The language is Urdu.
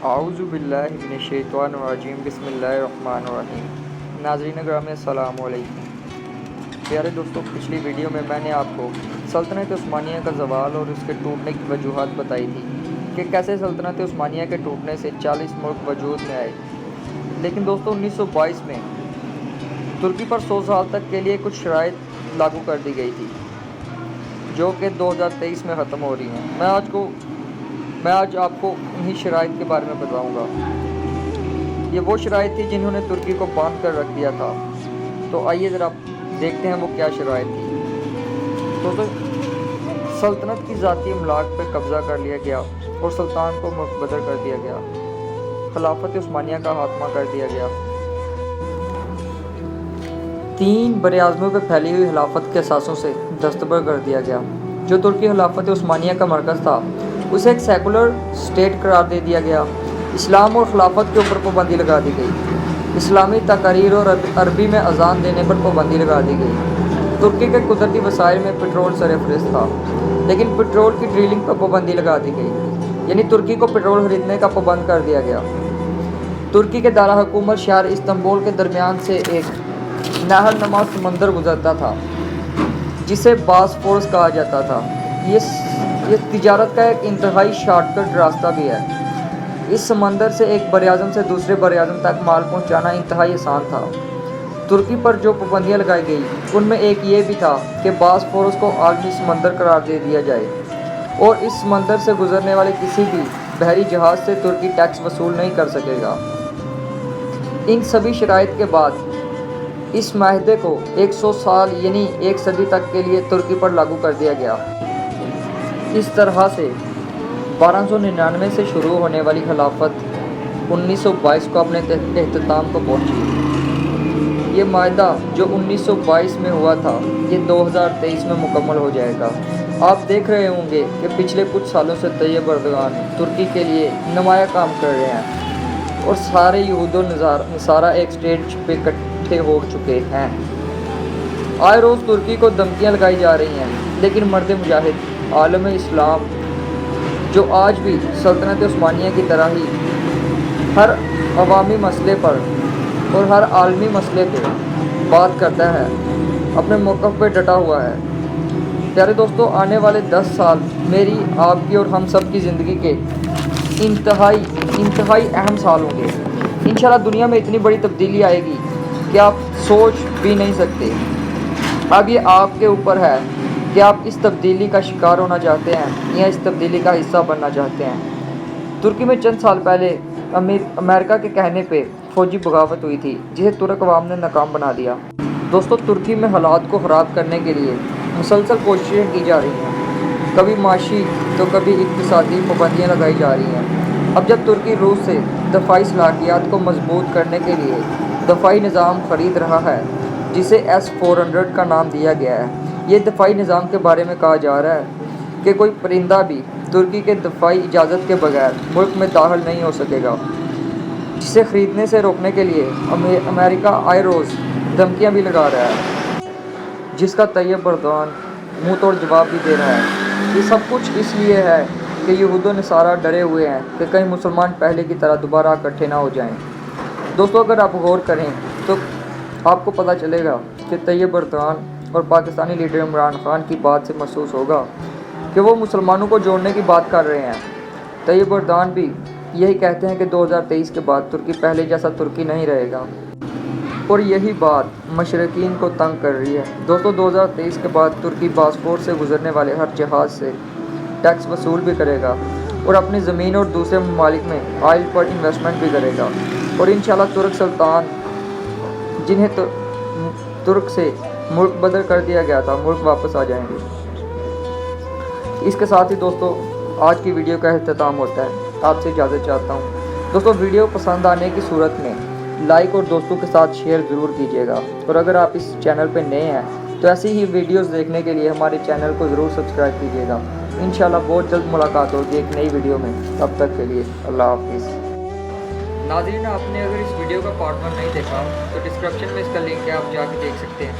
اعوذ باللہ من الشیطان الرجیم بسم اللہ الرحمن الرحیم۔ ناظرین گرامی السلام علیکم۔ پیارے دوستوں، پچھلی ویڈیو میں نے آپ کو سلطنت عثمانیہ کا زوال اور اس کے ٹوٹنے کی وجوہات بتائی تھی کہ کیسے سلطنت عثمانیہ کے ٹوٹنے سے 40 ملک وجود میں آئے۔ لیکن دوستوں 1922 میں ترکی پر 100 سال تک کے لیے کچھ شرائط لاگو کر دی گئی تھی جو کہ 2023 میں ختم ہو رہی ہیں۔ میں آج آپ کو انہی شرائط کے بارے میں بتاؤں گا۔ یہ وہ شرائط تھی جنہوں نے ترکی کو باندھ کر رکھ دیا تھا۔ تو آئیے ذرا دیکھتے ہیں وہ کیا شرائط تھی۔ تو سلطنت کی ذاتی املاک پہ قبضہ کر لیا گیا اور سلطان کو مقبضر کر دیا گیا۔ خلافت عثمانیہ کا خاتمہ کر دیا گیا۔ 3 براعظموں پہ پھیلی ہوئی خلافت کے اثاثوں سے دستبر کر دیا گیا۔ جو ترکی خلافت عثمانیہ کا مرکز تھا اسے ایک سیکولر اسٹیٹ قرار دے دیا گیا۔ اسلام اور خلافت کے اوپر پابندی لگا دی گئی۔ اسلامی تقاریر اور عربی میں اذان دینے پر پابندی لگا دی گئی۔ ترکی کے قدرتی وسائل میں پٹرول سرفہرست تھا، لیکن پٹرول کی ڈرلنگ پر پابندی لگا دی گئی، یعنی ترکی کو پٹرول خریدنے کا پابند کر دیا گیا۔ ترکی کے دارالحکومت شہر استنبول کے درمیان سے ایک نہر نما سمندر گزرتا تھا جسے باسفورس کہا جاتا تھا۔ یہ تجارت کا ایک انتہائی شارٹ کٹ راستہ بھی ہے۔ اس سمندر سے ایک براعظم سے دوسرے براعظم تک مال پہنچانا انتہائی آسان تھا۔ ترکی پر جو پابندیاں لگائی گئی ان میں ایک یہ بھی تھا کہ باسفورس کو عالمی سمندر قرار دے دیا جائے اور اس سمندر سے گزرنے والے کسی بھی بحری جہاز سے ترکی ٹیکس وصول نہیں کر سکے گا۔ ان سبھی شرائط کے بعد اس معاہدے کو 100 سال یعنی 1 صدی تک کے لیے ترکی پر لاگو کر دیا گیا۔ اس طرح سے 1299 سے شروع ہونے والی خلافت 1922 کو اپنے اختتام کو پہنچی۔ یہ معاہدہ جو 1922 میں ہوا تھا یہ 2023 میں مکمل ہو جائے گا۔ آپ دیکھ رہے ہوں گے کہ پچھلے کچھ سالوں سے طیب اردوغان ترکی کے لیے نمایاں کام کر رہے ہیں اور سارے یہود و نصارہ ایک سٹیج پہ اکٹھے ہو چکے ہیں۔ آئے روز ترکی کو دھمکیاں لگائی جا رہی ہیں، لیکن مرد مجاہد عالم اسلام جو آج بھی سلطنت عثمانیہ کی طرح ہی ہر عوامی مسئلے پر اور ہر عالمی مسئلے پہ بات کرتا ہے، اپنے موقف پہ ڈٹا ہوا ہے۔ پیارے دوستوں، آنے والے 10 سال میری، آپ کی اور ہم سب کی زندگی کے انتہائی اہم سال ہوں گے۔ انشاءاللہ دنیا میں اتنی بڑی تبدیلی آئے گی کہ آپ سوچ بھی نہیں سکتے۔ اب یہ آپ کے اوپر ہے کہ آپ اس تبدیلی کا شکار ہونا چاہتے ہیں یا اس تبدیلی کا حصہ بننا چاہتے ہیں۔ ترکی میں چند سال پہلے امریکہ کے کہنے پہ فوجی بغاوت ہوئی تھی جسے ترک عوام نے ناکام بنا دیا۔ دوستو، ترکی میں حالات کو خراب کرنے کے لیے مسلسل کوششیں کی جا رہی ہیں، کبھی معاشی تو کبھی اقتصادی پابندیاں لگائی جا رہی ہیں۔ اب جب ترکی روس سے دفاعی صلاحیت کو مضبوط کرنے کے لیے دفاعی نظام خرید رہا ہے جسے S-400 کا نام دیا گیا ہے، یہ دفاعی نظام کے بارے میں کہا جا رہا ہے کہ کوئی پرندہ بھی ترکی کے دفاعی اجازت کے بغیر ملک میں داخل نہیں ہو سکے گا، جسے خریدنے سے روکنے کے لیے امریکہ آئے روز دھمکیاں بھی لگا رہا ہے، جس کا طیب اردوغان منہ توڑ جواب بھی دے رہا ہے۔ یہ سب کچھ اس لیے ہے کہ یہود و نصارہ ڈرے ہوئے ہیں کہ کہیں مسلمان پہلے کی طرح دوبارہ اکٹھے نہ ہو جائیں۔ دوستو، اگر آپ غور کریں تو آپ کو پتہ چلے گا کہ طیب اردوغان اور پاکستانی لیڈر عمران خان کی بات سے محسوس ہوگا کہ وہ مسلمانوں کو جوڑنے کی بات کر رہے ہیں۔ طیب اردوغان بھی یہی کہتے ہیں کہ 2023 کے بعد ترکی پہلے جیسا ترکی نہیں رہے گا، اور یہی بات مشرقین کو تنگ کر رہی ہے۔ دوستو، 2023 کے بعد ترکی باسفورس سے گزرنے والے ہر جہاز سے ٹیکس وصول بھی کرے گا اور اپنی زمین اور دوسرے ممالک میں آئل پر انویسٹمنٹ بھی کرے گا، اور انشاءاللہ ترک سلطان جنہیں ترک سے ملک بدر کر دیا گیا تھا ملک واپس آ جائیں گے۔ اس کے ساتھ ہی دوستو آج کی ویڈیو کا اختتام ہوتا ہے۔ آپ سے اجازت چاہتا ہوں۔ دوستو، ویڈیو پسند آنے کی صورت میں لائک اور دوستوں کے ساتھ شیئر ضرور کیجیے گا، اور اگر آپ اس چینل پہ نئے ہیں تو ایسی ہی ویڈیوز دیکھنے کے لیے ہمارے چینل کو ضرور سبسکرائب کیجیے گا۔ انشاءاللہ بہت جلد ملاقات ہوگی ایک نئی ویڈیو میں۔ تب تک کے لیے اللہ حافظ۔ ناظرین، آپ نے اگر اس ویڈیو کا پارٹ 1 نہیں دیکھا تو ڈسکرپشن میں اس کا لنک ہے، آپ جا کے دیکھ سکتے ہیں۔